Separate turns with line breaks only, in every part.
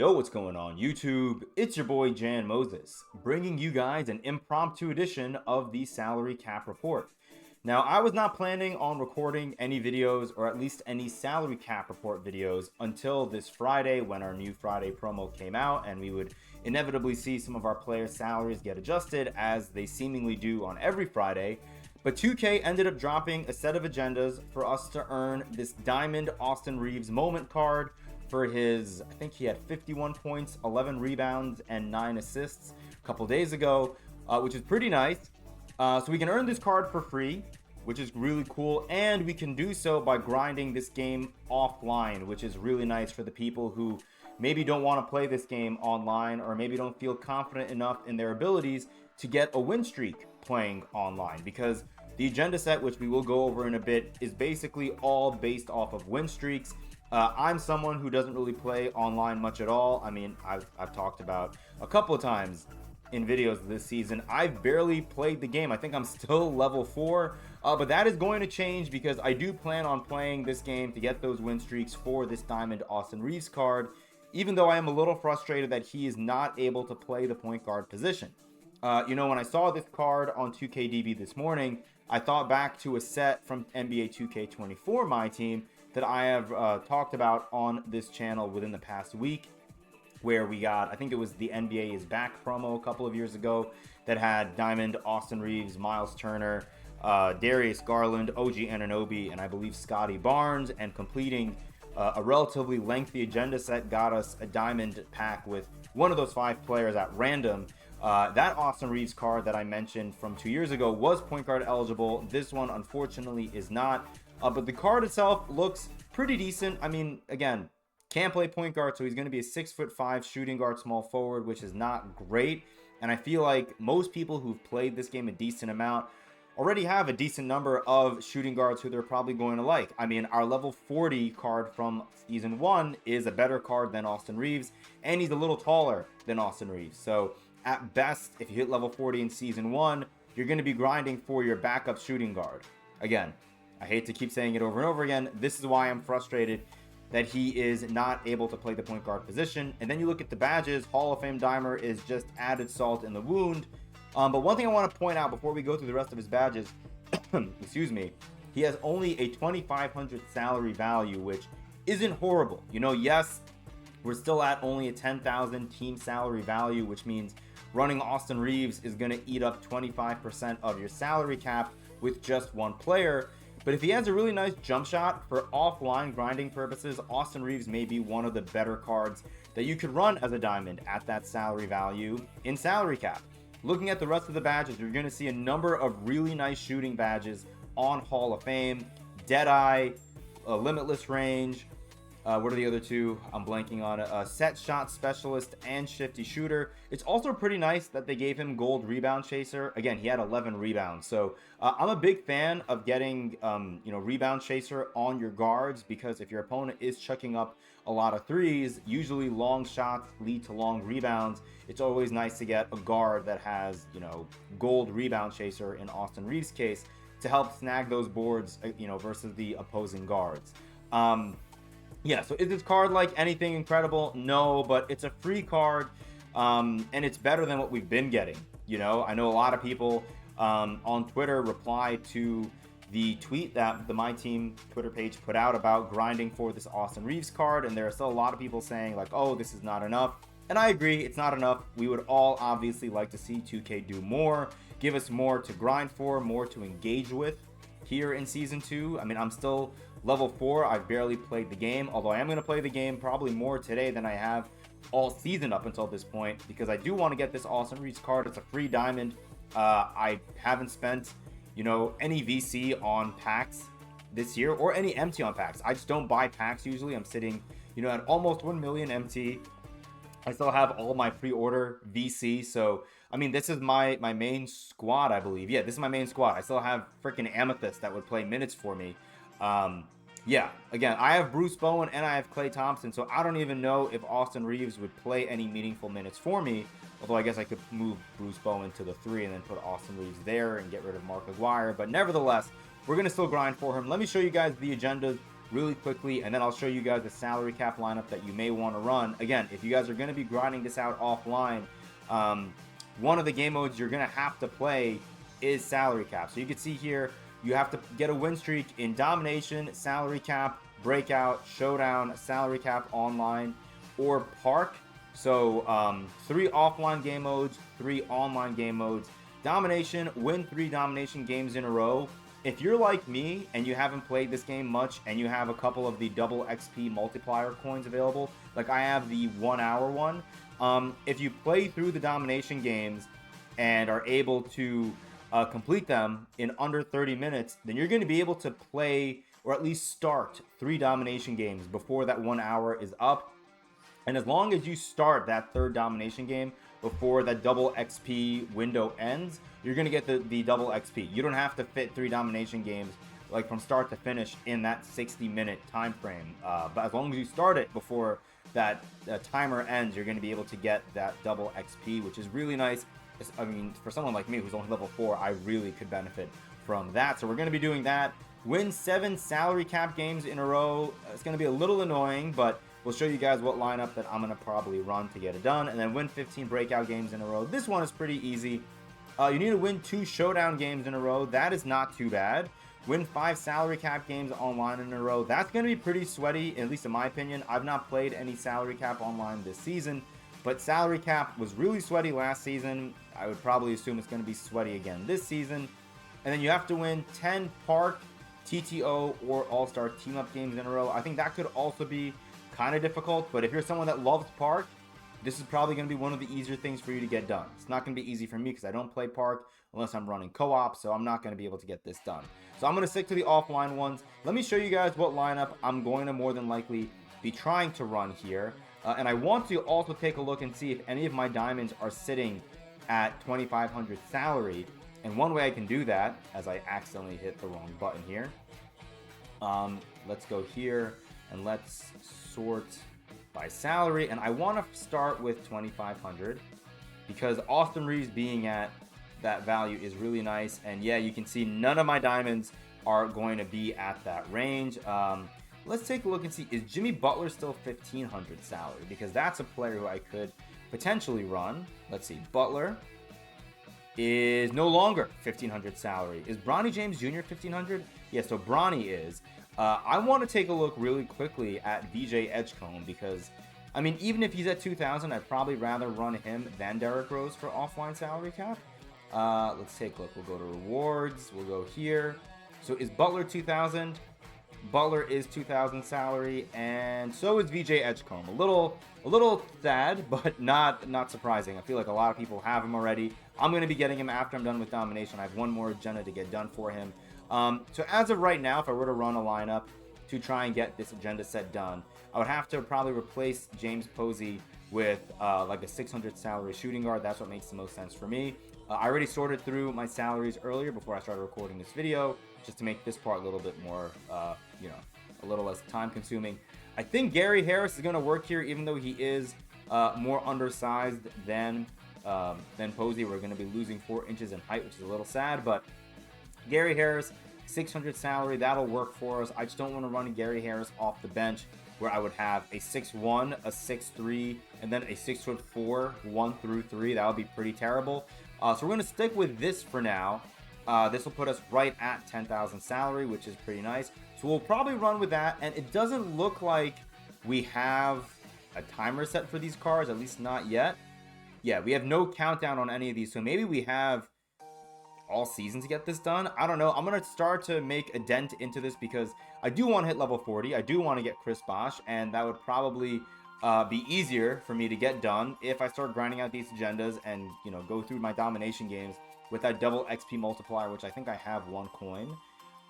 Yo, what's going on YouTube? It's your boy Jan Moses, bringing you guys an impromptu edition of the salary cap report. Now, I was not planning on recording any videos, or at least any salary cap report videos, until this Friday when our new Friday promo came out, and we would inevitably see some of our players' salaries get adjusted, as they seemingly do on every Friday. But 2K ended up dropping a set of agendas for us to earn this Diamond Austin Reaves moment card for his, I think he had 51 points, 11 rebounds, and 9 assists a couple days ago, which is pretty nice. So we can earn this card for free, which is really cool, and we can do so by grinding this game offline, which is really nice for the people who maybe don't want to play this game online, or maybe don't feel confident enough in their abilities to get a win streak playing online, because the agenda set, which we will go over in a bit, is basically all based off of win streaks. I'm someone who doesn't really play online much at all. I mean, I've talked about a couple of times in videos this season, I've barely played the game. I think I'm still level 4, but that is going to change because I do plan on playing this game to get those win streaks for this Diamond Austin Reaves card, even though I am a little frustrated that he is not able to play the point guard position. You know, when I saw this card on 2KDB this morning, I thought back to a set from NBA 2K24 MyTeam that I have talked about on this channel within the past week, where we got, I think it was the NBA is Back promo a couple of years ago that had Diamond, Austin Reaves, Miles Turner, Darius Garland, OG Anunoby, and I believe Scotty Barnes, and completing a relatively lengthy agenda set got us a Diamond pack with one of those 5 players at random. That Austin Reaves card that I mentioned from 2 years ago was point guard eligible. This one, unfortunately, is not. But the card itself looks pretty decent. I mean, again, can't play point guard, so he's going to be a 6'5" shooting guard, small forward, which is not great. And I feel like most people who've played this game a decent amount already have a decent number of shooting guards who they're probably going to like. I mean, our level 40 card from season 1 is a better card than Austin Reaves, and he's a little taller than Austin Reaves. So at best, if you hit level 40 in season 1, you're going to be grinding for your backup shooting guard. Again, I hate to keep saying it over and over again. This is why I'm frustrated that he is not able to play the point guard position. And then you look at the badges, Hall of Fame Dimer is just added salt in the wound. But one thing I want to point out before we go through the rest of his badges, excuse me, he has only a 2,500 salary value, which isn't horrible. You know, yes, we're still at only a 10,000 team salary value, which means running Austin Reaves is going to eat up 25% of your salary cap with just one player. But if he has a really nice jump shot for offline grinding purposes, Austin Reaves may be one of the better cards that you could run as a diamond at that salary value in salary cap. Looking at the rest of the badges, you're going to see a number of really nice shooting badges on Hall of Fame. Deadeye, Limitless Range, what are the other two? I'm blanking on it. Set Shot Specialist and Shifty Shooter. It's also pretty nice that they gave him Gold Rebound Chaser. Again, he had 11 rebounds. So I'm a big fan of getting, Rebound Chaser on your guards, because if your opponent is chucking up a lot of threes, usually long shots lead to long rebounds. It's always nice to get a guard that has, Gold Rebound Chaser in Austin Reaves' case to help snag those boards, versus the opposing guards. Yeah, so is this card like anything incredible? No, but it's a free card, and it's better than what we've been getting. I know a lot of people on Twitter replied to the tweet that the MyTeam Twitter page put out about grinding for this Austin Reaves card, and there are still a lot of people saying like, oh, this is not enough. And I agree, it's not enough. We would all obviously like to see 2K do more, give us more to grind for, more to engage with here in Season 2. I mean, I'm still level 4. I've barely played the game, although I am going to play the game probably more today than I have all season up until this point, because I do want to get this Austin Reaves card. It's a free diamond. I haven't spent, any VC on packs this year, or any MT on packs. I just don't buy packs usually. I'm sitting, at almost 1 million MT. I still have all my pre-order VC, so I mean, this is my main squad, I believe. Yeah, this is my main squad. I still have freaking Amethyst that would play minutes for me. Yeah, again, I have Bruce Bowen and I have Klay Thompson, so I don't even know if Austin Reaves would play any meaningful minutes for me, although I guess I could move Bruce Bowen to the 3 and then put Austin Reaves there and get rid of Mark Aguirre. But nevertheless, we're going to still grind for him. Let me show you guys the agendas really quickly, and then I'll show you guys the salary cap lineup that you may want to run. Again, if you guys are going to be grinding this out offline, one of the game modes you're going to have to play is salary cap. So you can see here, you have to get a win streak in domination, salary cap, breakout, showdown, salary cap online, or park. So 3 offline game modes, 3 online game modes. Domination, win 3 domination games in a row. If you're like me and you haven't played this game much and you have a couple of the double XP multiplier coins available, like I have the 1 hour one, if you play through the domination games and are able to complete them in under 30 minutes, then you're going to be able to play or at least start 3 domination games before that 1 hour is up. And as long as you start that 3rd domination game before that double XP window ends, you're going to get the double XP. You don't have to fit 3 domination games like from start to finish in that 60-minute time frame. But as long as you start it before that timer ends, you're going to be able to get that double XP, which is really nice. I mean, for someone like me who's only level 4, I really could benefit from that. So we're going to be doing that. Win 7 salary cap games in a row. It's going to be a little annoying, but we'll show you guys what lineup that I'm going to probably run to get it done. And then win 15 breakout games in a row. This one is pretty easy. You need to win 2 showdown games in a row. That is not too bad. Win 5 salary cap games online in a row. That's going to be pretty sweaty, at least in my opinion. I've not played any salary cap online this season, but salary cap was really sweaty last season. I would probably assume it's going to be sweaty again this season. And then you have to win 10 park, TTO, or all-star team-up games in a row. I think that could also be kind of difficult, but if you're someone that loves park, this is probably going to be one of the easier things for you to get done. It's not going to be easy for me because I don't play park unless I'm running co-op, so I'm not going to be able to get this done. So I'm going to stick to the offline ones. Let me show you guys what lineup I'm going to more than likely be trying to run here. And I want to also take a look and see if any of my diamonds are sitting at 2,500 salary. And one way I can do that, as I accidentally hit the wrong button here, let's go here and let's sort by salary. And I want to start with 2,500 because Austin Reaves being at that value is really nice. And yeah, you can see none of my diamonds are going to be at that range. Let's take a look and see, is Jimmy Butler still 1,500 salary? Because that's a player who I could potentially run. Let's see, Butler is no longer 1,500 salary. Is Bronny James Jr. 1,500? Yeah, so Bronny is. I want to take a look really quickly at VJ Edgecombe because, I mean, even if he's at 2,000, I'd probably rather run him than Derrick Rose for offline salary cap. Let's take a look. We'll go to rewards. We'll go here. So is Butler 2,000? Butler is 2,000 salary, and so is VJ Edgecombe. A little sad, but not surprising. I feel like a lot of people have him already. I'm going to be getting him after I'm done with domination. I have one more agenda to get done for him. So as of right now, if I were to run a lineup to try and get this agenda set done, I would have to probably replace James Posey with like a 600 salary shooting guard. That's what makes the most sense for me. I already sorted through my salaries earlier before I started recording this video, just to make this part a little bit more, a little less time consuming. I think Gary Harris is going to work here, even though he is more undersized than Posey. We're going to be losing 4 inches in height, which is a little sad, but Gary Harris, 600 salary, that'll work for us. I just don't want to run Gary Harris off the bench where I would have a 6'1", a 6'3", and then a 6'4", 1 through 3. That would be pretty terrible. So we're going to stick with this for now. This will put us right at 10,000 salary, which is pretty nice. So we'll probably run with that, and it doesn't look like we have a timer set for these cards, at least not yet. Yeah, we have no countdown on any of these, so maybe we have all season to get this done. I don't know. I'm going to start to make a dent into this because I do want to hit level 40. I do want to get Chris Bosh, and that would probably be easier for me to get done if I start grinding out these agendas and, go through my domination games with that double XP multiplier, which I think I have 1 coin.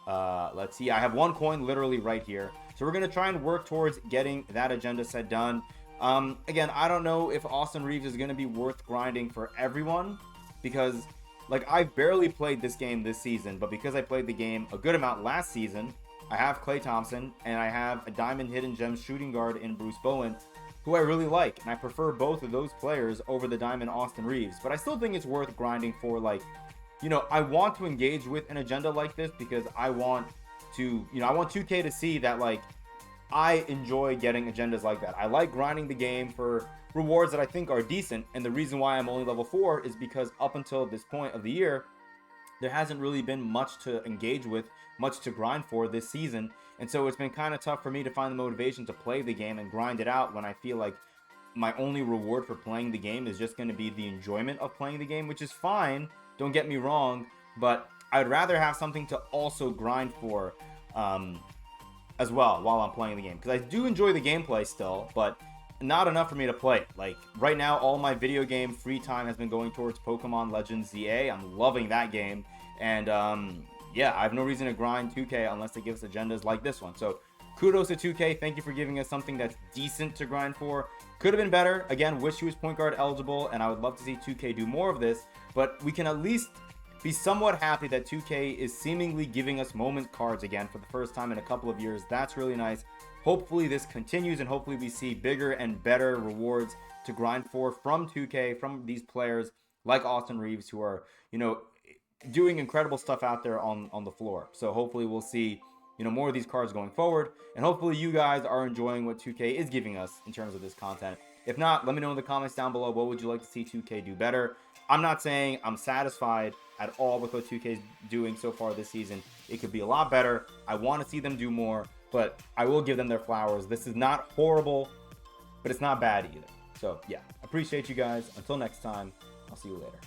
Let's see. I have 1 coin literally right here. So we're going to try and work towards getting that agenda set done. Again, I don't know if Austin Reaves is going to be worth grinding for everyone because, like, I've barely played this game this season, but because I played the game a good amount last season, I have Klay Thompson and I have a Diamond Hidden Gem shooting guard in Bruce Bowen, who I really like, and I prefer both of those players over the Diamond Austin Reaves. But I still think it's worth grinding for, like, I want to engage with an agenda like this because I want to, I want 2K to see that, like, I enjoy getting agendas like that. I like grinding the game for rewards that I think are decent, and the reason why I'm only level 4 is because up until this point of the year, there hasn't really been much to engage with, much to grind for this season, and so it's been kind of tough for me to find the motivation to play the game and grind it out when I feel like my only reward for playing the game is just going to be the enjoyment of playing the game, which is fine, don't get me wrong, but I'd rather have something to also grind for as well while I'm playing the game, because I do enjoy the gameplay still, but not enough for me to play. Like, right now, all my video game free time has been going towards Pokemon Legends ZA. I'm loving that game, and yeah, I have no reason to grind 2K unless they give us agendas like this one. So kudos to 2K. Thank you for giving us something that's decent to grind for. Could have been better. Again, wish he was point guard eligible, and I would love to see 2K do more of this, but we can at least be somewhat happy that 2K is seemingly giving us moment cards again for the first time in a couple of years. That's really nice. Hopefully this continues, and hopefully we see bigger and better rewards to grind for from 2K, from these players like Austin Reaves, who are, doing incredible stuff out there on the floor. So hopefully we'll see, more of these cards going forward, and hopefully you guys are enjoying what 2K is giving us in terms of this content. If not, let me know in the comments down below, what would you like to see 2K do better? I'm not saying I'm satisfied at all with what 2K is doing so far this season. It could be a lot better. I want to see them do more, but I will give them their flowers. This is not horrible, but it's not bad either. So yeah, appreciate you guys. Until next time, I'll see you later.